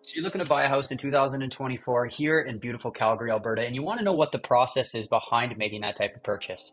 So you're looking to buy a house in 2024 here in beautiful Calgary, Alberta, and you want to know what the process is behind making that type of purchase.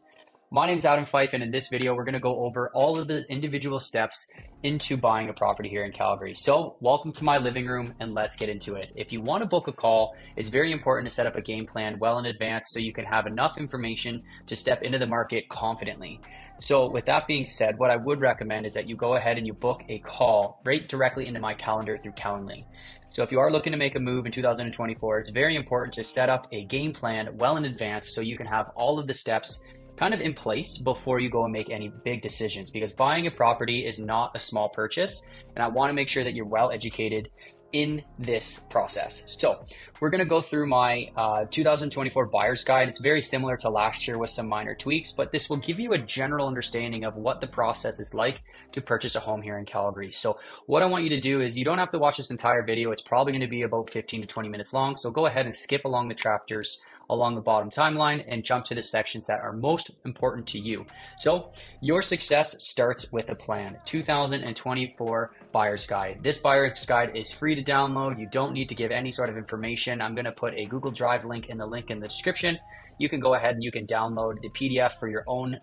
My name is Adam Fyfe, and in this video, we're going to go over all of the individual steps into buying a property here in Calgary. So welcome to my living room, and let's get into it. If you want to book a call, it's very important to set up a game plan well in advance so you can have enough information to step into the market confidently. So with that being said, what I would recommend is that you go ahead and you book a call right directly into my calendar through Calendly. So if you are looking to make a move in 2024, it's very important to set up a game plan well in advance so you can have all of the steps kind of in place before you go and make any big decisions, because buying a property is not a small purchase, and I want to make sure that you're well educated in this process. So we're going to go through my 2024 buyer's guide. It's very similar to last year with some minor tweaks, but this will give you a general understanding of what the process is like to purchase a home here in Calgary. So what I want you to do is you don't have to watch this entire video. It's probably going to be about 15 to 20 minutes long. So go ahead and skip along the chapters along the bottom timeline and jump to the sections that are most important to you. So your success starts with a plan. 2024 buyer's guide. This buyer's guide is free to download. You don't need to give any sort of information. I'm going to put a Google Drive link in the description. You can go ahead and you can download the PDF for your own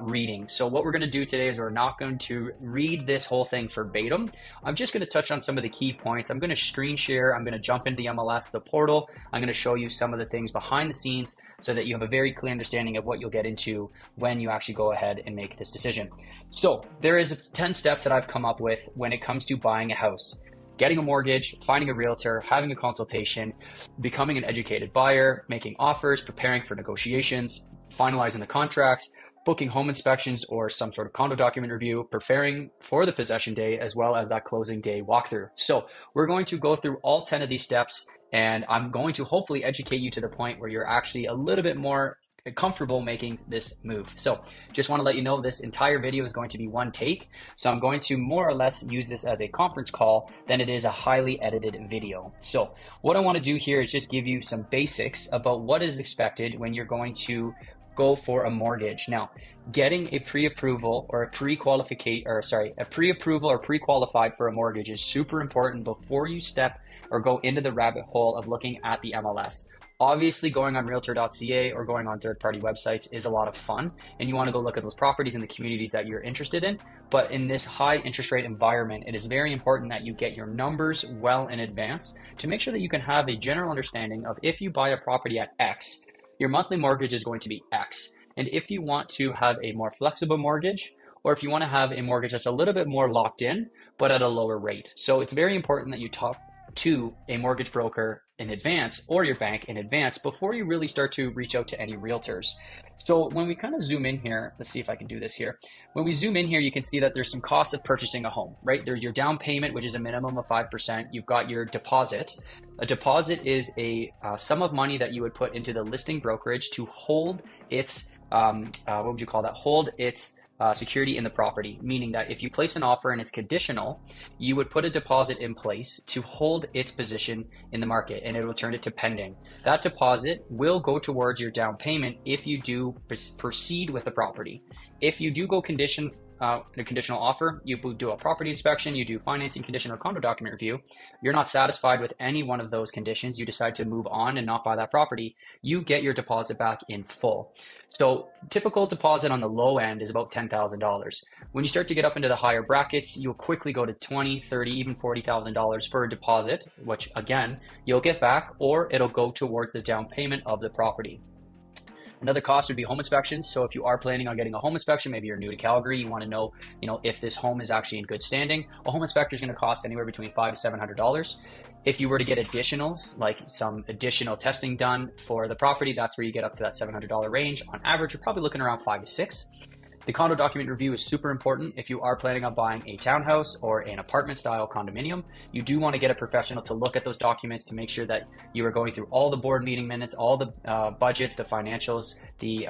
reading. So what we're going to do today is we're not going to read this whole thing verbatim. I'm just going to touch on some of the key points. I'm going to screen share. I'm going to jump into the MLS, the portal. I'm going to show you some of the things behind the scenes so that you have a very clear understanding of what you'll get into when you actually go ahead and make this decision. So there is 10 steps that I've come up with when it comes to buying a house. Getting a mortgage, finding a realtor, having a consultation, becoming an educated buyer, making offers, preparing for negotiations, finalizing the contracts, booking home inspections or some sort of condo document review, preparing for the possession day, as well as that closing day walkthrough. So we're going to go through all 10 of these steps, and I'm going to hopefully educate you to the point where you're actually a little bit more comfortable making this move. So just want to let you know this entire video is going to be one take. So I'm going to more or less use this as a conference call than it is a highly edited video. So what I want to do here is just give you some basics about what is expected when you're going to go for a mortgage. Now, getting a pre-approval or a pre-approval or pre-qualified for a mortgage is super important before you step or go into the rabbit hole of looking at the MLS. Obviously, going on realtor.ca or going on third-party websites is a lot of fun, and you want to go look at those properties in the communities that you're interested in. But in this high interest rate environment, it is very important that you get your numbers well in advance to make sure that you can have a general understanding of if you buy a property at X, your monthly mortgage is going to be X. And if you want to have a more flexible mortgage, or if you want to have a mortgage that's a little bit more locked in, but at a lower rate. So it's very important that you talk to a mortgage broker in advance or your bank in advance before you really start to reach out to any realtors. So when we kind of zoom in here, let's see if I can do this here. When we zoom in here, you can see that there's some costs of purchasing a home, right? There's your down payment, which is a minimum of 5%. You've got your deposit. A deposit is a sum of money that you would put into the listing brokerage to hold its, what would you call that? Hold its security in the property, meaning that if you place an offer and it's conditional, you would put a deposit in place to hold its position in the market, and it will turn it to pending. That deposit will go towards your down payment if you do proceed with the property. If you do go a conditional offer, you do a property inspection, you do financing condition or condo document review, you're not satisfied with any one of those conditions, you decide to move on and not buy that property, you get your deposit back in full. So typical deposit on the low end is about $10,000. When you start to get up into the higher brackets, you'll quickly go to $20, $30, even $40,000 for a deposit, which again, you'll get back, or it'll go towards the down payment of the property. Another cost would be home inspections. So if you are planning on getting a home inspection, maybe you're new to Calgary, you want to know, if this home is actually in good standing, a home inspector is going to cost anywhere between $500 to $700. If you were to get additionals, like some additional testing done for the property, that's where you get up to that $700 range. On average, you're probably looking around 5 to 6. The condo document review is super important. If you are planning on buying a townhouse or an apartment style condominium, you do want to get a professional to look at those documents to make sure that you are going through all the board meeting minutes, all the budgets, the financials, the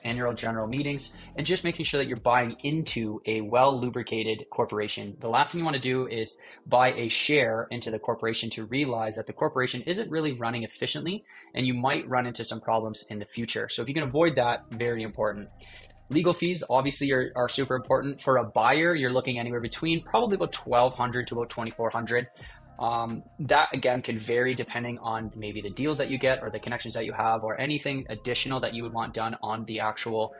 annual general meetings, and just making sure that you're buying into a well lubricated corporation. The last thing you want to do is buy a share into the corporation to realize that the corporation isn't really running efficiently and you might run into some problems in the future. So if you can avoid that, very important. Legal fees obviously are super important. For a buyer, you're looking anywhere between probably about $1,200 to about $2,400. That again can vary depending on maybe the deals that you get or the connections that you have or anything additional that you would want done on the actual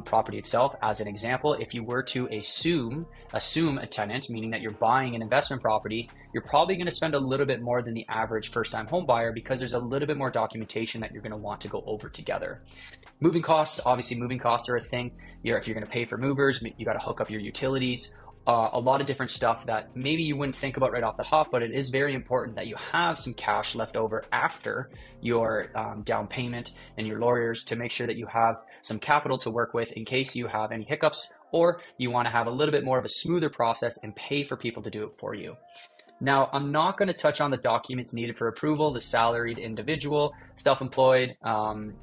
property itself. As an example, if you were to assume a tenant, meaning that you're buying an investment property, you're probably going to spend a little bit more than the average first-time home buyer because there's a little bit more documentation that you're going to want to go over together. Moving costs, obviously moving costs are a thing. If you're going to pay for movers, you got to hook up your utilities. A lot of different stuff that maybe you wouldn't think about right off the hop, but it is very important that you have some cash left over after your down payment and your lawyers to make sure that you have some capital to work with in case you have any hiccups or you want to have a little bit more of a smoother process and pay for people to do it for you. Now, I'm not going to touch on the documents needed for approval, the salaried individual, self-employed,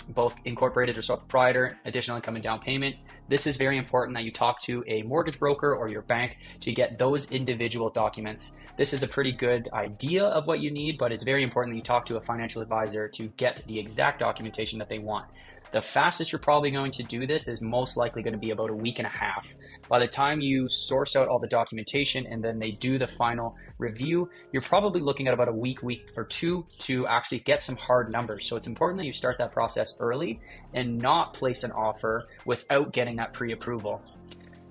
both incorporated or sole proprietor, additional income and down payment. This is very important that you talk to a mortgage broker or your bank to get those individual documents. This is a pretty good idea of what you need, but it's very important that you talk to a financial advisor to get the exact documentation that they want. The fastest you're probably going to do this is most likely going to be about a week and a half. By the time you source out all the documentation and then they do the final review, you're probably looking at about a week or two to actually get some hard numbers. So it's important that you start that process early and not place an offer without getting that pre-approval.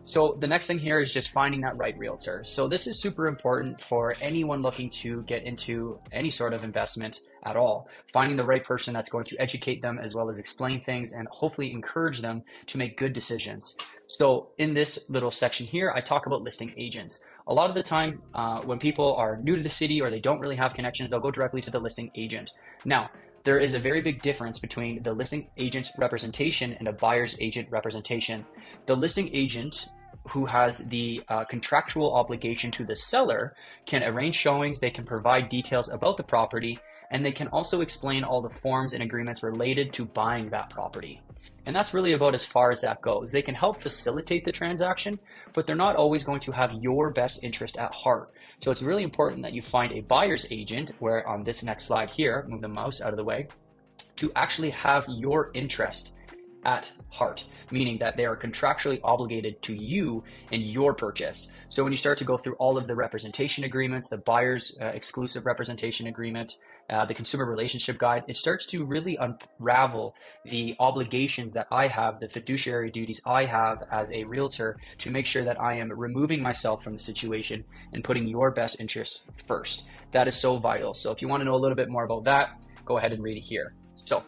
So the next thing here is just finding that right realtor. So this is super important for anyone looking to get into any sort of investment at all. Finding the right person that's going to educate them as well as explain things and hopefully encourage them to make good decisions. So in this little section here, I talk about listing agents. A lot of the time when people are new to the city or they don't really have connections, they'll go directly to the listing agent. Now, there is a very big difference between the listing agent representation and a buyer's agent representation. The listing agent, who has the contractual obligation to the seller, can arrange showings, they can provide details about the property, and they can also explain all the forms and agreements related to buying that property. And that's really about as far as that goes. They can help facilitate the transaction, but they're not always going to have your best interest at heart. So it's really important that you find a buyer's agent, where on this next slide here, move the mouse out of the way, to actually have your interest at heart, meaning that they are contractually obligated to you in your purchase. So when you start to go through all of the representation agreements, the buyer's exclusive representation agreement, the consumer relationship guide, it starts to really unravel the obligations that I have, the fiduciary duties I have as a realtor to make sure that I am removing myself from the situation and putting your best interests first. That is so vital. So if you want to know a little bit more about that, go ahead and read it here. So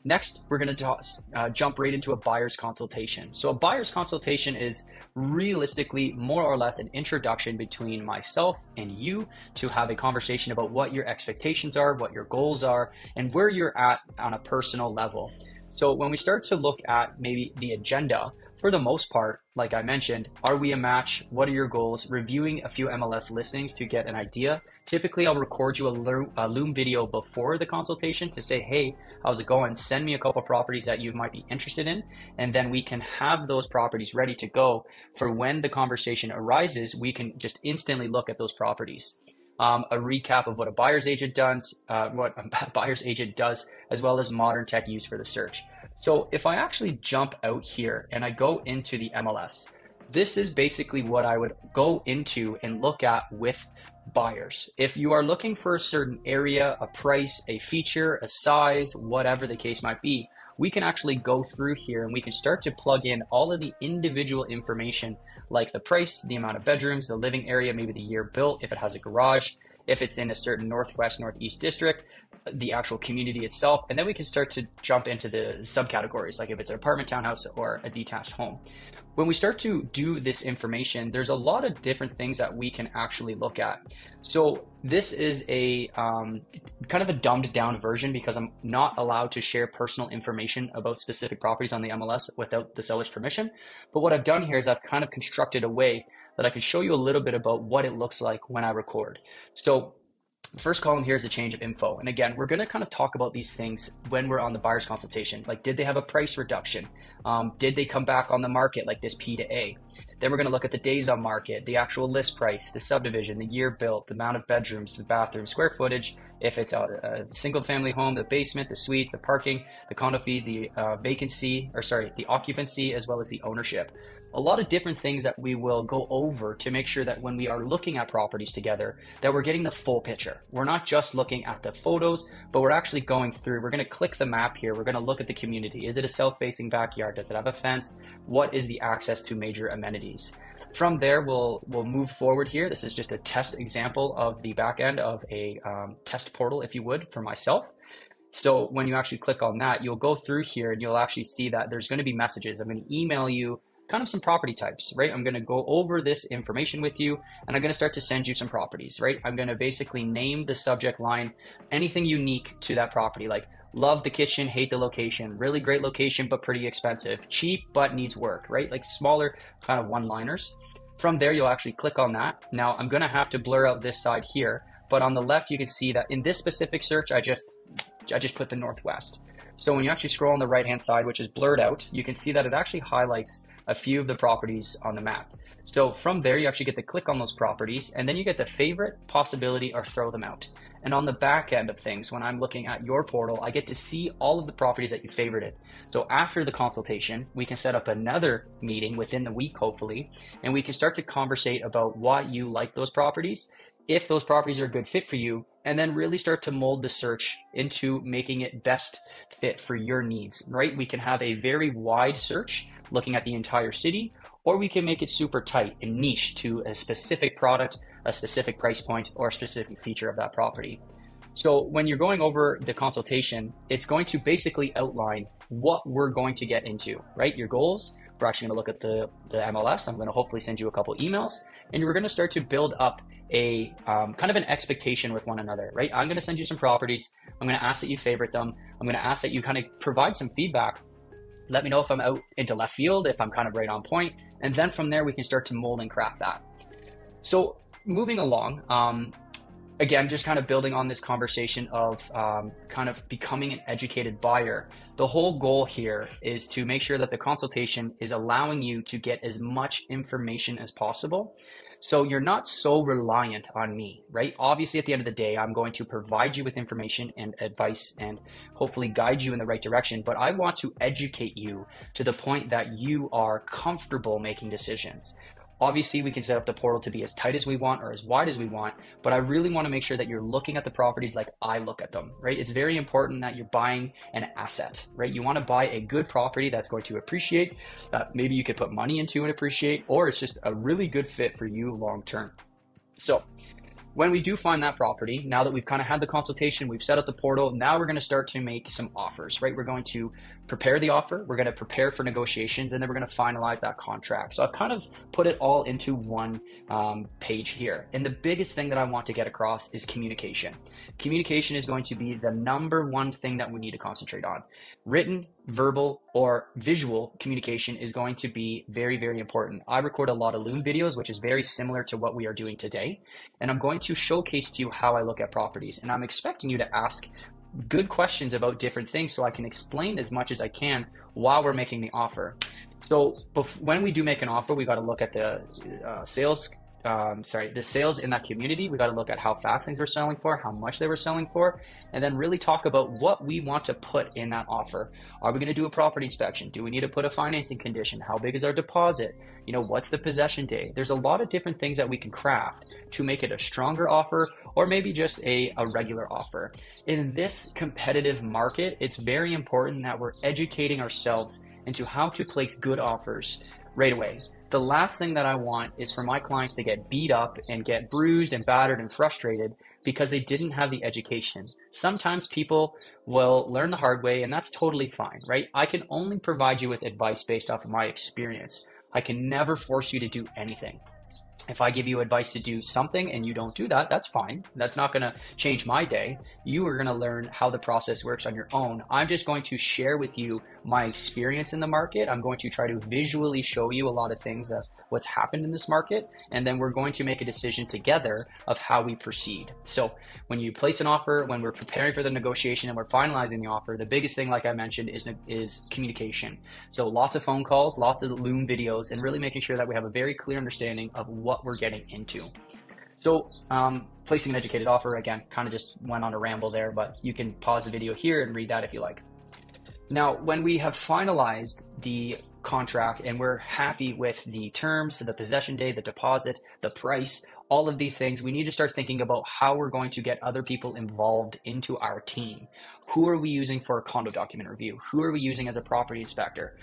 next, we're going to jump right into a buyer's consultation. So a buyer's consultation is realistically more or less an introduction between myself and you to have a conversation about what your expectations are, what your goals are, and where you're at on a personal level. So when we start to look at maybe the agenda, for the most part, like I mentioned, are we a match? What are your goals? Reviewing a few MLS listings to get an idea. Typically, I'll record you a Loom video before the consultation to say, hey, how's it going? Send me a couple properties that you might be interested in. And then we can have those properties ready to go for when the conversation arises. We can just instantly look at those properties. A recap of what a buyer's agent does, as well as modern tech used for the search. So if I actually jump out here and I go into the MLS, this is basically what I would go into and look at with buyers. If you are looking for a certain area, a price, a feature, a size, whatever the case might be, we can actually go through here and we can start to plug in all of the individual information like the price, the amount of bedrooms, the living area, maybe the year built, if it has a garage, if it's in a certain northwest, northeast district, the actual community itself, and then we can start to jump into the subcategories, like if it's an apartment, townhouse, or a detached home. When we start to do this information, there's a lot of different things that we can actually look at. So this is a kind of a dumbed down version because I'm not allowed to share personal information about specific properties on the MLS without the seller's permission. But what I've done here is I've kind of constructed a way that I can show you a little bit about what it looks like when I record. So the first column here is a change of info. And again, we're going to kind of talk about these things when we're on the buyer's consultation. Like, did they have a price reduction? Did they come back on the market like this P to A? Then we're going to look at the days on market, the actual list price, the subdivision, the year built, the amount of bedrooms, the bathroom, square footage, if it's a single family home, the basement, the suites, the parking, the condo fees, the the occupancy, as well as the ownership. A lot of different things that we will go over to make sure that when we are looking at properties together, that we're getting the full picture. We're not just looking at the photos, but we're actually going through. We're going to click the map here. We're going to look at the community. Is it a south-facing backyard? Does it have a fence? What is the access to major amenities? From there, we'll move forward here. This is just a test example of the back end of a test portal, if you would, for myself. So when you actually click on that, you'll go through here and you'll actually see that there's going to be messages. I'm going to email you kind of some property types, right? I'm going to go over this information with you and I'm going to start to send you some properties, right? I'm going to basically name the subject line, anything unique to that property, like love the kitchen, hate the location, really great location, but pretty expensive, cheap, but needs work, right? Like smaller kind of one-liners. From there, you'll actually click on that. Now I'm going to have to blur out this side here, but on the left, you can see that in this specific search, I just put the Northwest. So when you actually scroll on the right-hand side, which is blurred out, you can see that it actually highlights a few of the properties on the map. So from there, you actually get to click on those properties and then you get the favorite, possibility, or throw them out. And on the back end of things, when I'm looking at your portal, I get to see all of the properties that you favorited. So after the consultation, we can set up another meeting within the week, hopefully, and we can start to conversate about why you like those properties, if those properties are a good fit for you, and then really start to mold the search into making it best fit for your needs, right? We can have a very wide search looking at the entire city, or we can make it super tight and niche to a specific product, a specific price point, or a specific feature of that property. So when you're going over the consultation, it's going to basically outline what we're going to get into, right? Your goals. We're actually going to look at the MLS. I'm going to hopefully send you a couple emails, and we're going to start to build up a kind of an expectation with one another, right? I'm going to send you some properties. I'm going to ask that you favorite them. I'm going to ask that you kind of provide some feedback. Let me know if I'm out into left field, if I'm kind of right on point. And then from there, we can start to mold and craft that. So moving along, again, just kind of building on this conversation of kind of becoming an educated buyer. The whole goal here is to make sure that the consultation is allowing you to get as much information as possible. So you're not so reliant on me, right? Obviously, at the end of the day, I'm going to provide you with information and advice and hopefully guide you in the right direction. But I want to educate you to the point that you are comfortable making decisions. Obviously, we can set up the portal to be as tight as we want or as wide as we want, but I really want to make sure that you're looking at the properties like I look at them, right? It's very important that you're buying an asset, right? You want to buy a good property that's going to appreciate, that maybe you could put money into and appreciate, or it's just a really good fit for you long term. So when we do find that property, now that we've kind of had the consultation, we've set up the portal, now we're going to start to make some offers, right? We're going to prepare the offer, we're going to prepare for negotiations, and then we're going to finalize that contract. So I've kind of put it all into one page here. And the biggest thing that I want to get across is communication. Communication is going to be the number one thing that we need to concentrate on. Written, verbal, or visual communication is going to be very, very important. I record a lot of Loom videos, which is very similar to what we are doing today. And I'm going to showcase to you how I look at properties. And I'm expecting you to ask good questions about different things so I can explain as much as I can while we're making the offer. So when we do make an offer, we got to look at the sales in that community. We got to look at how fast things were selling for, how much they were selling for, and then really talk about what we want to put in that offer. Are we going to do a property inspection? Do we need to put a financing condition? How big is our deposit? You know, what's the possession day? There's a lot of different things that we can craft to make it a stronger offer or maybe just a regular offer. In this competitive market, it's very important that we're educating ourselves into how to place good offers right away. The last thing that I want is for my clients to get beat up and get bruised and battered and frustrated because they didn't have the education. Sometimes people will learn the hard way, and that's totally fine, right? I can only provide you with advice based off of my experience. I can never force you to do anything. If I give you advice to do something and you don't do that, that's fine. That's not going to change my day. You are going to learn how the process works on your own. I'm just going to share with you my experience in the market. I'm going to try to visually show you a lot of things that what's happened in this market, and then we're going to make a decision together of how we proceed. So when you place an offer, when we're preparing for the negotiation and we're finalizing the offer, the biggest thing, like I mentioned, is communication. So lots of phone calls, lots of Loom videos, and really making sure that we have a very clear understanding of what we're getting into. So placing an educated offer, again, kind of just went on a ramble there, but you can pause the video here and read that if you like. Now, when we have finalized the contract and we're happy with the terms, the possession day, the deposit, the price, all of these things, we need to start thinking about how we're going to get other people involved into our team. Who are we using for a condo document review? Who are we using as a property inspector?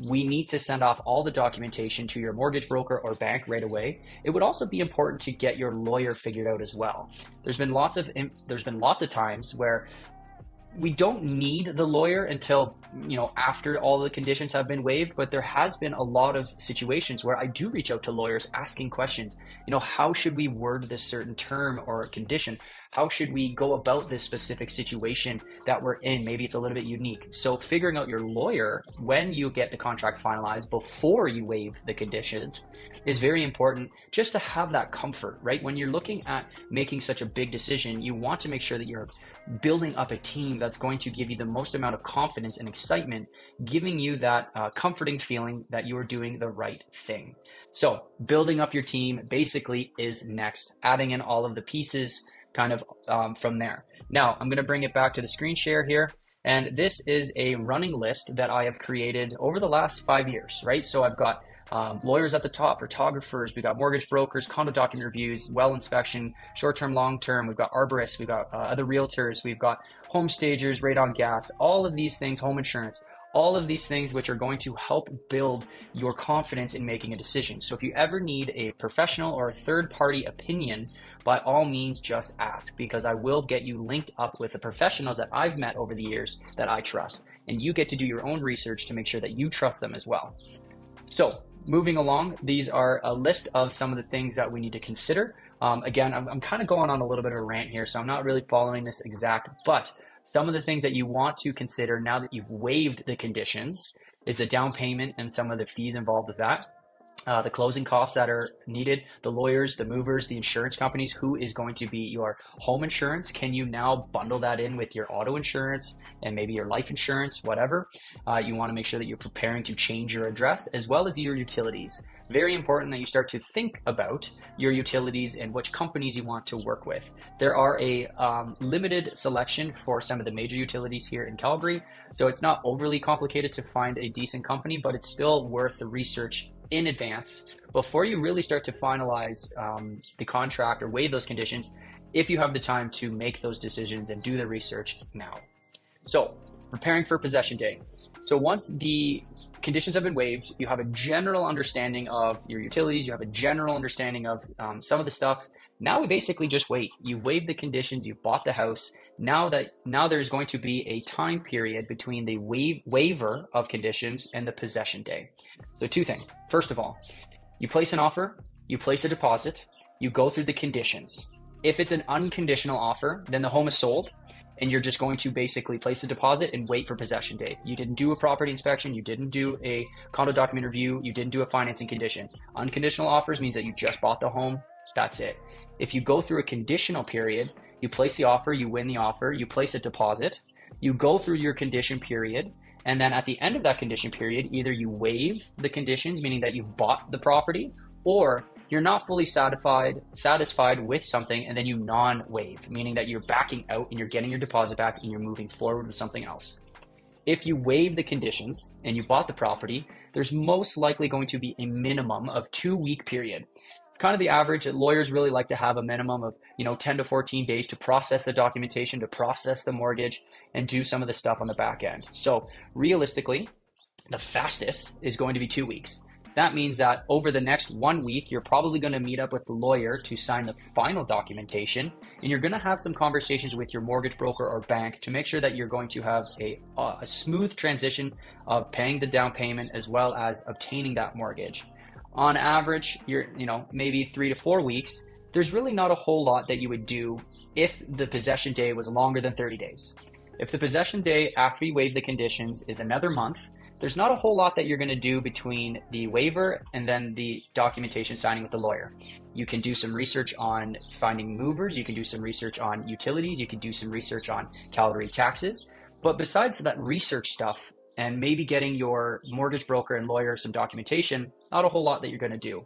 We need to send off all the documentation to your mortgage broker or bank right away. It would also be important to get your lawyer figured out as well. There's been lots of times where we don't need the lawyer until, after all the conditions have been waived, but there has been a lot of situations where I do reach out to lawyers asking questions. How should we word this certain term or condition? How should we go about this specific situation that we're in? Maybe it's a little bit unique. So figuring out your lawyer when you get the contract finalized before you waive the conditions is very important, just to have that comfort, right? When you're looking at making such a big decision, you want to make sure that you're building up a team that's going to give you the most amount of confidence and excitement, giving you that comforting feeling that you are doing the right thing. So building up your team basically is next, adding in all of the pieces kind of from there. Now I'm going to bring it back to the screen share here. And this is a running list that I have created over the last 5 years, right? So I've got lawyers at the top, photographers, we got mortgage brokers, condo document reviews, well inspection, short-term, long-term, we've got arborists, we've got other realtors, we've got home stagers, radon gas, all of these things, home insurance, all of these things which are going to help build your confidence in making a decision. So if you ever need a professional or a third-party opinion, by all means, just ask, because I will get you linked up with the professionals that I've met over the years that I trust, and you get to do your own research to make sure that you trust them as well. So moving along, these are a list of some of the things that we need to consider. Again, I'm kind of going on a little bit of a rant here, so I'm not really following this exact, but some of the things that you want to consider now that you've waived the conditions is the down payment and some of the fees involved with that. The closing costs that are needed, the lawyers, the movers, the insurance companies, who is going to be your home insurance. Can you now bundle that in with your auto insurance and maybe your life insurance, whatever? You want to make sure that you're preparing to change your address, as well as your utilities. Very important that you start to think about your utilities and which companies you want to work with. There are a limited selection for some of the major utilities here in Calgary, so it's not overly complicated to find a decent company, but it's still worth the research in advance before you really start to finalize the contract or waive those conditions, if you have the time to make those decisions and do the research now. So preparing for possession day. So once the conditions have been waived, you have a general understanding of your utilities, you have a general understanding of some of the stuff. Now we basically just wait. You've waived the conditions, you've bought the house. Now there's going to be a time period between the waiver of conditions and the possession day. So two things. First of all, you place an offer, you place a deposit, you go through the conditions. If it's an unconditional offer, then the home is sold, and you're just going to basically place a deposit and wait for possession day. You didn't do a property inspection, you didn't do a condo document review, you didn't do a financing condition. Unconditional offers means that you just bought the home, that's it. If you go through a conditional period, you place the offer, you win the offer, you place a deposit, you go through your condition period, and then at the end of that condition period, either you waive the conditions, meaning that you've bought the property, or you're not fully satisfied with something, and then you non-waive, meaning that you're backing out and you're getting your deposit back and you're moving forward with something else. If you waive the conditions and you bought the property, there's most likely going to be a minimum of 2-week period. It's kind of the average that lawyers really like to have a minimum of 10 to 14 days to process the documentation, to process the mortgage, and do some of the stuff on the back end. So realistically, the fastest is going to be 2 weeks. That means that over the next 1 week, you're probably going to meet up with the lawyer to sign the final documentation, and you're going to have some conversations with your mortgage broker or bank to make sure that you're going to have a smooth transition of paying the down payment as well as obtaining that mortgage. On average, you're maybe 3 to 4 weeks. There's really not a whole lot that you would do if the possession day was longer than 30 days. If the possession day after you waive the conditions is another month, there's not a whole lot that you're going to do between the waiver and then the documentation signing with the lawyer. You can do some research on finding movers. You can do some research on utilities. You can do some research on Calgary taxes. But besides that research stuff and maybe getting your mortgage broker and lawyer some documentation, not a whole lot that you're going to do.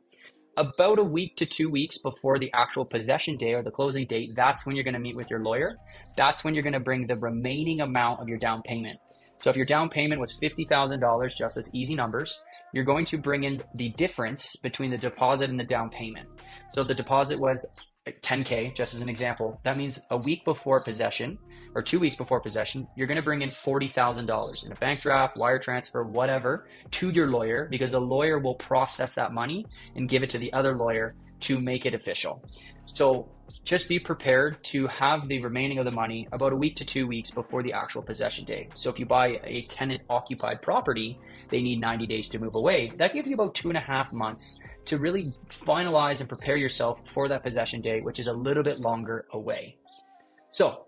About a week to 2 weeks before the actual possession day or the closing date, that's when you're going to meet with your lawyer. That's when you're going to bring the remaining amount of your down payment. So if your down payment was $50,000, just as easy numbers, you're going to bring in the difference between the deposit and the down payment. So if the deposit was $10K, just as an example, that means a week before possession or 2 weeks before possession, you're going to bring in $40,000 in a bank draft, wire transfer, whatever, to your lawyer, because the lawyer will process that money and give it to the other lawyer to make it official. So just be prepared to have the remaining of the money about a week to 2 weeks before the actual possession day. So if you buy a tenant occupied property, they need 90 days to move away. That gives you about 2.5 months to really finalize and prepare yourself for that possession day, which is a little bit longer away. So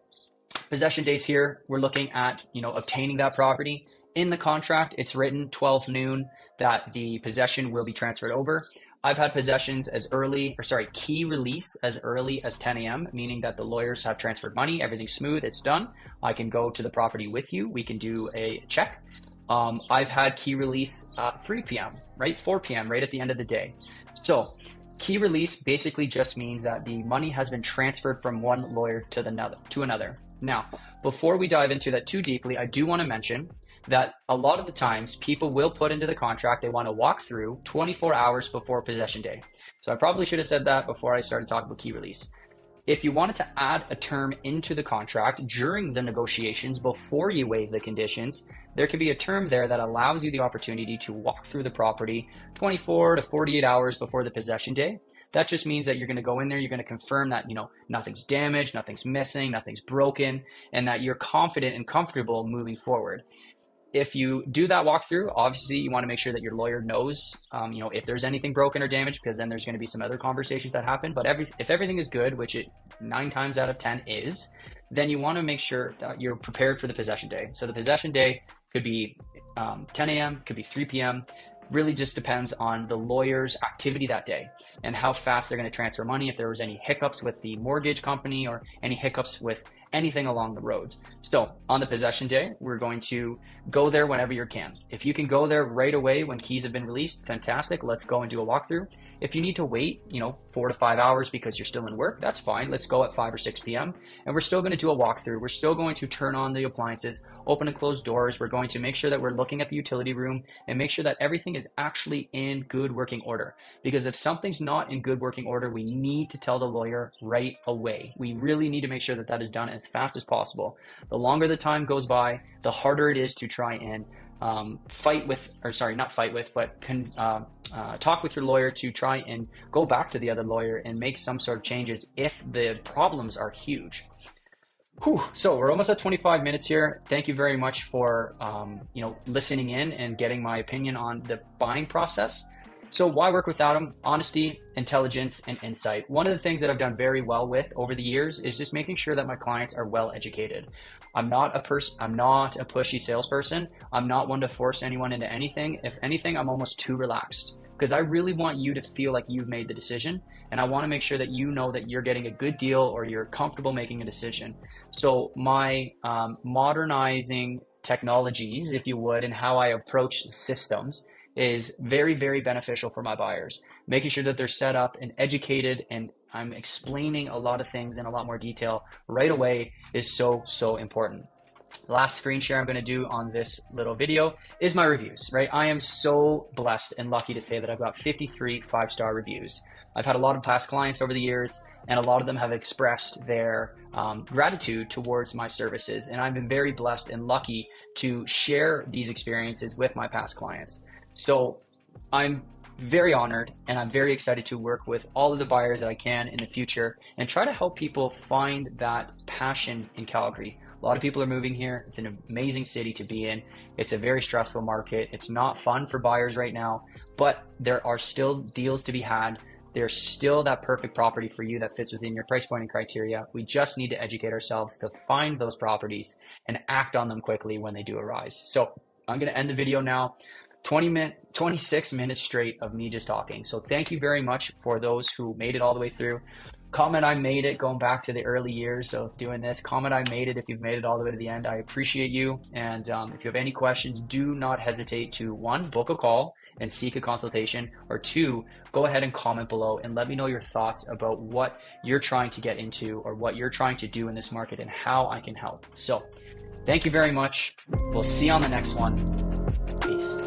possession days here, we're looking at, obtaining that property. In the contract, it's written 12 noon that the possession will be transferred over. I've had possessions key release as early as 10 a.m., meaning that the lawyers have transferred money, everything's smooth, it's done. I can go to the property with you. We can do a check. I've had key release 3 p.m., right? 4 p.m., right at the end of the day. So key release basically just means that the money has been transferred from one lawyer to another. Now, before we dive into that too deeply, I do want to mention that a lot of the times people will put into the contract, they want to walk through 24 hours before possession day. So I probably should have said that before I started talking about key release. If you wanted to add a term into the contract during the negotiations before you waive the conditions, there could be a term there that allows you the opportunity to walk through the property 24 to 48 hours before the possession day. That just means that you're going to go in there, you're going to confirm that, nothing's damaged, nothing's missing, nothing's broken, and that you're confident and comfortable moving forward. If you do that walkthrough, obviously you want to make sure that your lawyer knows, if there's anything broken or damaged, because then there's going to be some other conversations that happen. But if everything is good, which it 9 times out of 10 is, then you want to make sure that you're prepared for the possession day. So the possession day could be 10 a.m., could be 3 p.m., really just depends on the lawyer's activity that day and how fast they're going to transfer money, if there was any hiccups with the mortgage company or any hiccups with anything along the road. So on the possession day, we're going to go there whenever you can. If you can go there right away when keys have been released, fantastic. Let's go and do a walkthrough. If you need to wait, 4 to 5 hours because you're still in work, that's fine. Let's go at 5 or 6 p.m. and we're still going to do a walkthrough. We're still going to turn on the appliances, open and close doors. We're going to make sure that we're looking at the utility room and make sure that everything is actually in good working order. Because if something's not in good working order, we need to tell the lawyer right away. We really need to make sure that that is done as fast as possible. The longer the time goes by, the harder it is to try and talk with your lawyer to try and go back to the other lawyer and make some sort of changes if the problems are huge. So we're almost at 25 minutes here. Thank you very much for listening in and getting my opinion on the buying process. So why work with Adam? Honesty, intelligence, and insight. One of the things that I've done very well with over the years is just making sure that my clients are well educated. I'm not a pushy salesperson. I'm not one to force anyone into anything. If anything, I'm almost too relaxed because I really want you to feel like you've made the decision. And I want to make sure that you know that you're getting a good deal or you're comfortable making a decision. So my modernizing technologies, if you would, and how I approach systems is very, very beneficial for my buyers. Making sure that they're set up and educated, and I'm explaining a lot of things in a lot more detail right away is so, so important. The last screen share I'm going to do on this little video is my reviews, right? I am so blessed and lucky to say that I've got 53 5-star reviews. I've had a lot of past clients over the years, and a lot of them have expressed their gratitude towards my services. And I've been very blessed and lucky to share these experiences with my past clients. So I'm very honored and I'm very excited to work with all of the buyers that I can in the future and try to help people find that passion in Calgary. A lot of people are moving here. It's an amazing city to be in. It's a very stressful market. It's not fun for buyers right now, but there are still deals to be had. There's still that perfect property for you that fits within your price point and criteria. We just need to educate ourselves to find those properties and act on them quickly when they do arise. So I'm going to end the video now. 26 minutes straight of me just talking. So thank you very much for those who made it all the way through. Comment I made it, going back to the early years of doing this. Comment I made it if you've made it all the way to the end. I appreciate you. And if you have any questions, do not hesitate to, 1, book a call and seek a consultation, or 2, go ahead and comment below and let me know your thoughts about what you're trying to get into or what you're trying to do in this market and how I can help. So thank you very much. We'll see you on the next one. Peace.